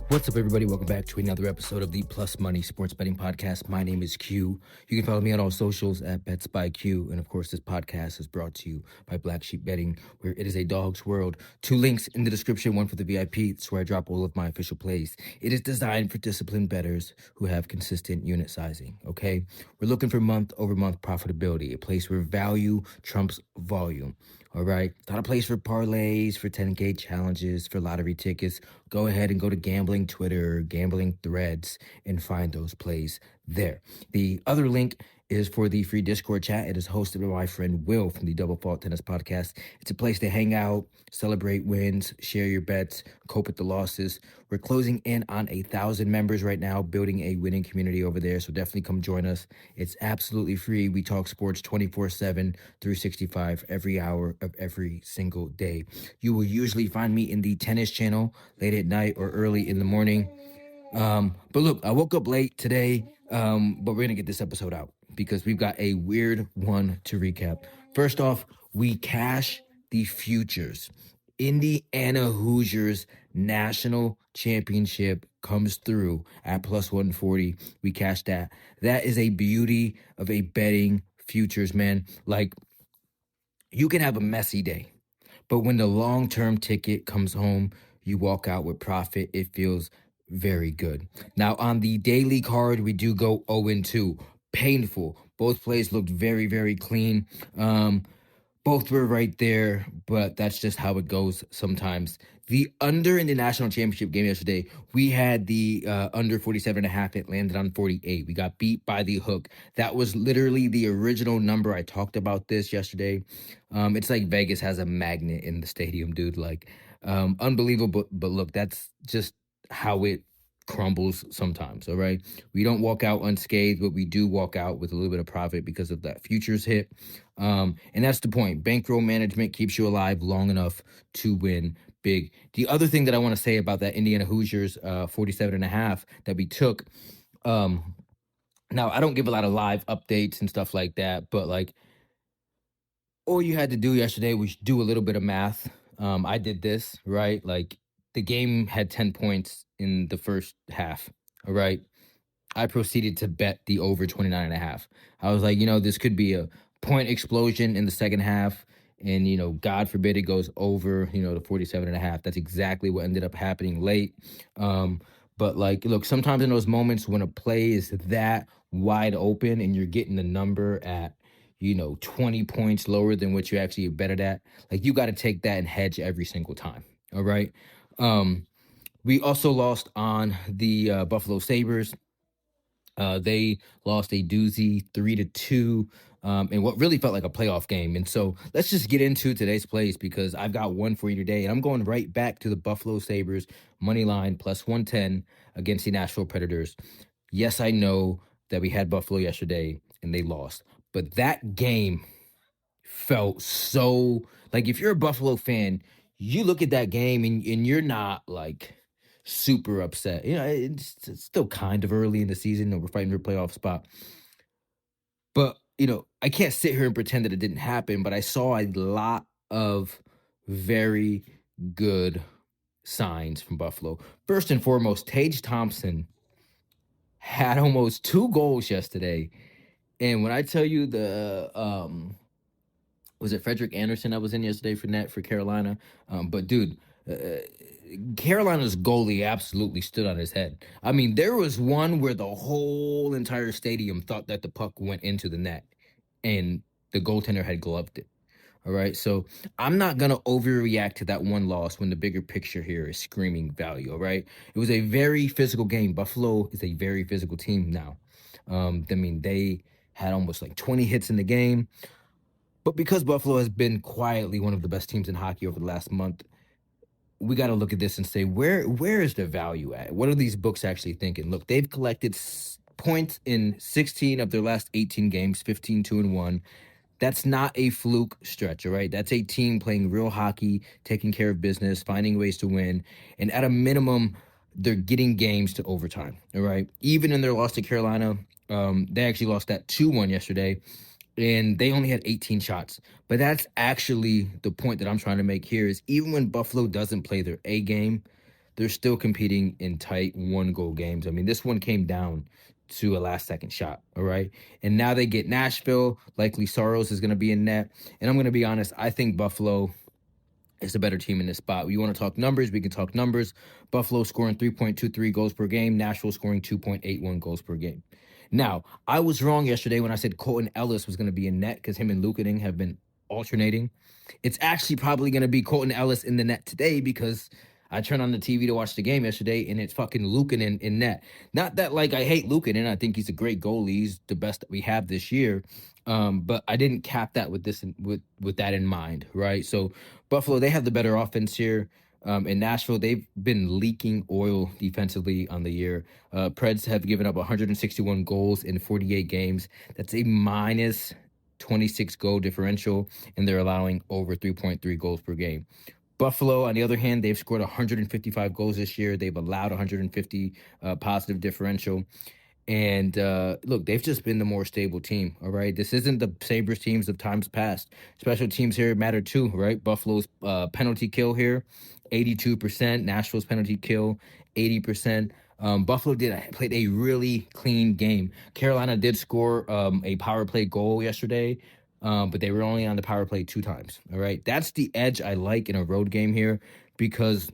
What's up, everybody? Welcome back to another episode of the Plus Money Sports Betting Podcast. My name is Q. You can follow me on all socials at Bets by Q. And of course, this podcast is brought to you by Black Sheep Betting, where it is a dog's world. 2 links in the description, one for the VIP. It's where I drop all of my official plays. It is designed for disciplined bettors who have consistent unit sizing, okay? We're looking for month-over-month profitability, a place where value trumps volume. All right. It's not a place for parlays, for 10K challenges, for lottery tickets. Go ahead and go to gambling Twitter, gambling threads, and find those plays there. The other link is for the free Discord chat. It is hosted by my friend Will from the Double Fault Tennis Podcast. It's a place to hang out, celebrate wins, share your bets, cope with the losses. We're closing in on 1,000 members right now, building a winning community over there. So definitely come join us. It's absolutely free. We talk sports 24/7, 365, every hour of every single day. You will usually find me in the tennis channel late at night or early in the morning. But look, I woke up late today, but we're going to get this episode out because we've got a weird one to recap. First off, we cash the futures. Indiana Hoosiers National Championship comes through at plus 140. We cash that. That is a beauty of a betting futures, man. Like, you can have a messy day, but when the long-term ticket comes home, you walk out with profit. It feels very good. Now, on the daily card, we do go 0-2. Painful. Both plays looked very, very clean. Both were right there, but that's just how it goes sometimes. The under in the national championship game yesterday, we had the under 47.5. It landed on 48. We got beat by the hook. That was literally the original number. I talked about this yesterday. It's like Vegas has a magnet in the stadium, dude. Like, unbelievable. But look, that's just how it crumbles sometimes. All right. We don't walk out unscathed, but we do walk out with a little bit of profit because of that futures hit. And that's the point. Bankroll management keeps you alive long enough to win big. The other thing that I want to say about that Indiana Hoosiers 47.5 that we took, now I don't give a lot of live updates and stuff like that, but like all you had to do yesterday was do a little bit of math. I did this, right? Like the game had 10 points in the first half. All right. I proceeded to bet the over 29.5. I was like, this could be a point explosion in the second half. And, God forbid it goes over, the 47.5. That's exactly what ended up happening late. But like, look, sometimes in those moments when a play is that wide open and you're getting the number at, 20 points lower than what you actually betted at, like you got to take that and hedge every single time. All right. We also lost on the Buffalo Sabres. They lost a doozy 3-2 in what really felt like a playoff game. And so let's just get into today's plays because I've got one for you today. And I'm going right back to the Buffalo Sabres money line plus 110 against the Nashville Predators. Yes, I know that we had Buffalo yesterday and they lost. But that game felt so like if you're a Buffalo fan, you look at that game and you're not like super upset. It's still kind of early in the season and we're fighting for a playoff spot. But, I can't sit here and pretend that it didn't happen, but I saw a lot of very good signs from Buffalo. First and foremost, Tage Thompson had almost 2 goals yesterday. And when I tell you was it Frederick Anderson that was in yesterday for Carolina? But dude, Carolina's goalie absolutely stood on his head. I mean, there was one where the whole entire stadium thought that the puck went into the net and the goaltender had gloved it. All right. So I'm not going to overreact to that one loss when the bigger picture here is screaming value. All right. It was a very physical game. Buffalo is a very physical team now. They had almost like 20 hits in the game. But because Buffalo has been quietly one of the best teams in hockey over the last month, we got to look at this and say, where is the value at? What are these books actually thinking? Look, they've collected points in 16 of their last 18 games, 15, 2-1. That's not a fluke stretch, all right? That's a team playing real hockey, taking care of business, finding ways to win. And at a minimum, they're getting games to overtime, all right? Even in their loss to Carolina, they actually lost that 2-1 yesterday. And they only had 18 shots. But that's actually the point that I'm trying to make here is even when Buffalo doesn't play their A game, they're still competing in tight 1-goal games. I mean, this one came down to a last-second shot, all right? And now they get Nashville. Likely Soros is going to be in net. And I'm going to be honest, I think Buffalo is a better team in this spot. You want to talk numbers? We can talk numbers. Buffalo scoring 3.23 goals per game. Nashville scoring 2.81 goals per game. Now, I was wrong yesterday when I said Colton Ellis was going to be in net because him and Luukkonen have been alternating. It's actually probably going to be Colton Ellis in the net today because I turned on the TV to watch the game yesterday, and it's fucking Luukkonen in net. Not that, like, I hate Luukkonen. I think he's a great goalie. He's the best that we have this year. But I didn't cap that with this with that in mind, right? So Buffalo, they have the better offense here. In Nashville, they've been leaking oil defensively on the year. Preds have given up 161 goals in 48 games. That's a minus 26 goal differential, and they're allowing over 3.3 goals per game. Buffalo, on the other hand, they've scored 155 goals this year. They've allowed 150 positive differential. And look, they've just been the more stable team, all right? This isn't the Sabres teams of times past. Special teams here matter too, right? Buffalo's penalty kill here, 82%. Nashville's penalty kill, 80%. Buffalo played a really clean game. Carolina did score a power play goal yesterday, but they were only on the power play 2 times, all right? That's the edge I like in a road game here because,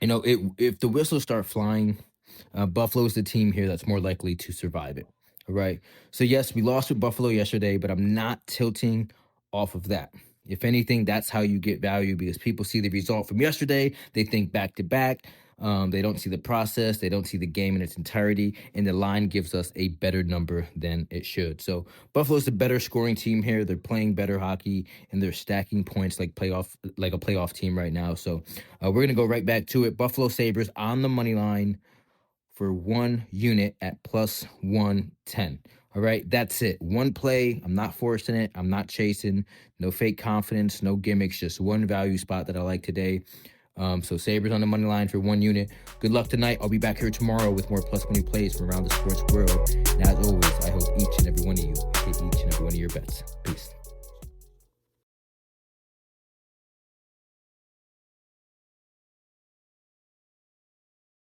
if the whistles start flying, Buffalo's the team here that's more likely to survive it. All right. So, yes, we lost with Buffalo yesterday, but I'm not tilting off of that. If anything, that's how you get value because people see the result from yesterday. They think back to back. They don't see the process. They don't see the game in its entirety. And the line gives us a better number than it should. So Buffalo's a better scoring team here. They're playing better hockey and they're stacking points like a playoff team right now. So we're going to go right back to it. Buffalo Sabres on the money line for 1 unit at plus 110. All right, that's it. One play. I'm not forcing it. I'm not chasing. No fake confidence, no gimmicks, just one value spot that I like today. So Sabres on the money line for 1 unit. Good luck tonight. I'll be back here tomorrow with more plus money plays from around the sports world. And as always, I hope each and every one of you hit each and every one of your bets. Peace.